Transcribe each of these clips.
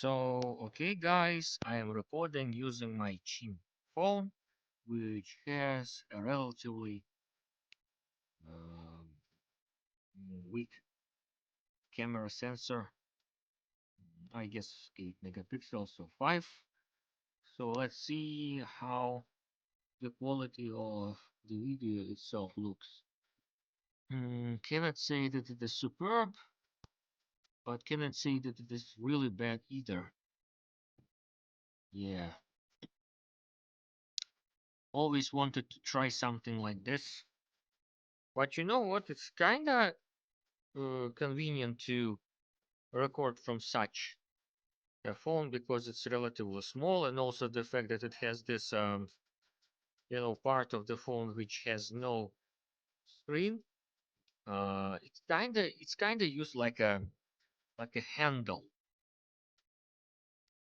Okay guys, I am recording using my Qin phone, which has a relatively um, weak camera sensor, I guess 8 megapixels or 5. So let's see how the quality of the video itself looks. Cannot say that it is superb, but cannot say that it is really bad either. Yeah, always wanted to try something like this. But you know what? It's kinda convenient to record from such a phone because it's relatively small, and also the fact that it has this part of the phone which has no screen. It's kinda used like a handle.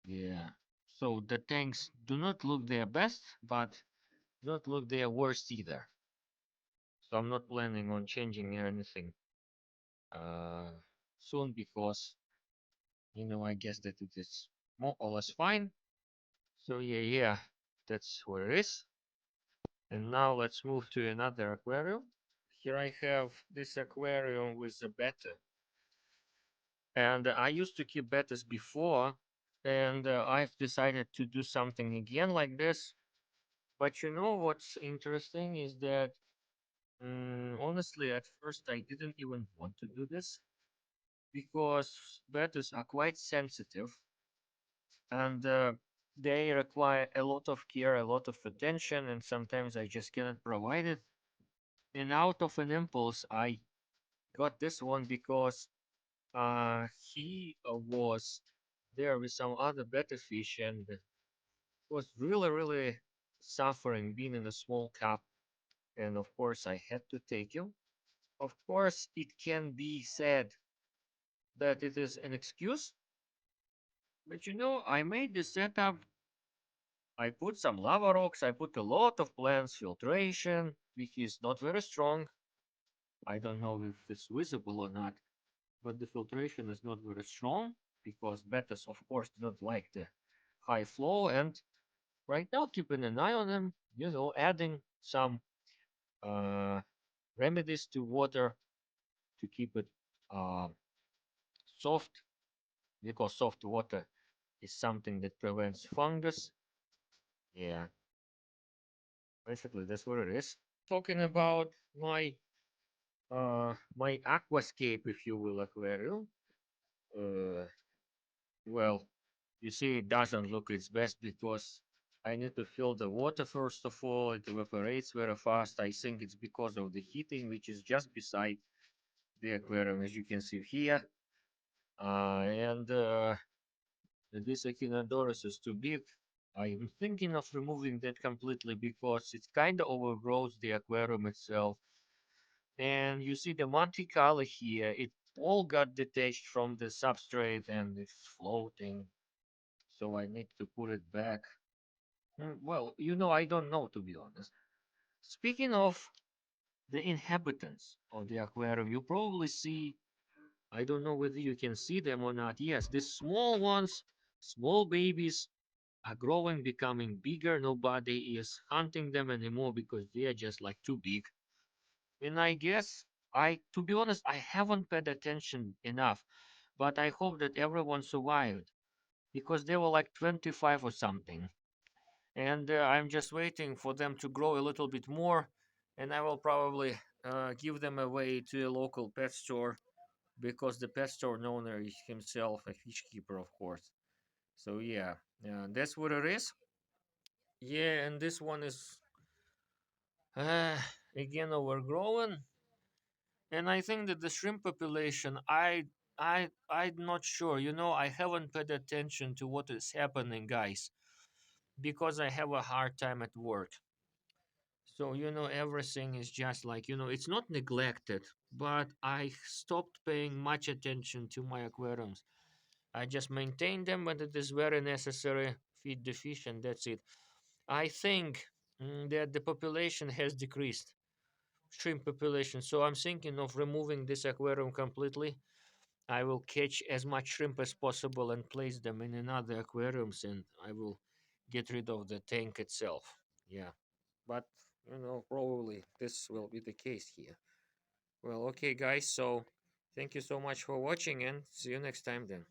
Yeah. So the tanks do not look their best, but do not look their worst either. So I'm not planning on changing anything uh soon because I guess that it is more or less fine. So yeah, that's what it is. And now let's move to another aquarium. Here I have this aquarium with a betta. And I used to keep bettas before, and I've decided to do something again like this. But you know what's interesting is that, honestly, at first I didn't even want to do this because bettas are quite sensitive and they require a lot of care, a lot of attention, and sometimes I just cannot provide it. And out of an impulse, I got this one because he was there with some other betta fish and was really suffering being in a small cup. And of course, I had to take him. Of course, it can be said that it is an excuse, but I made this setup. I put some lava rocks, I put a lot of plants, filtration, which is not very strong. I don't know if it's visible or not, but the filtration is not very strong because bettas, of course, do not like the high flow. And right now, keeping an eye on them, adding some uh, remedies to water to keep it uh, soft, because soft water is something that prevents fungus. Yeah, basically that's what it is. Talking about my aquascape, if you will, aquarium. Uh, well, you see, it doesn't look its best because I need to fill the water first of all. It evaporates very fast. I think it's because of the heating, which is just beside the aquarium, as you can see here. And this Echinodorus is too big. I'm thinking of removing that completely because it kind of overgrows the aquarium itself. And you see the Monte Carlo here, it all got detached from the substrate and it's floating. So I need to put it back. Well, I don't know, to be honest. Speaking of the inhabitants of the aquarium, you probably see, I don't know whether you can see them or not. Yes, these small ones, small babies are growing, becoming bigger. Nobody is hunting them anymore because they are just like too big. And I guess to be honest, I haven't paid attention enough, but I hope that everyone survived because they were like 25 or something. And I'm just waiting for them to grow a little bit more, and I will probably give them away to a local pet store because the pet store owner is himself a fish keeper, of course. So yeah, that's what it is. Yeah, and this one is uh, again overgrown, and I think that the shrimp population, I'm not sure. I haven't paid attention to what is happening, guys, because I have a hard time at work. So, everything is just like, it's not neglected, but I stopped paying much attention to my aquariums. I just maintain them when it is very necessary, feed the fish, and that's it. I think that the population has decreased, shrimp population. So I'm thinking of removing this aquarium completely I will catch as much shrimp as possible and place them in another aquariums, and I will get rid of the tank itself. Yeah, but probably this will be the case here. Well, okay, guys. So thank you so much for watching, and see you next time then.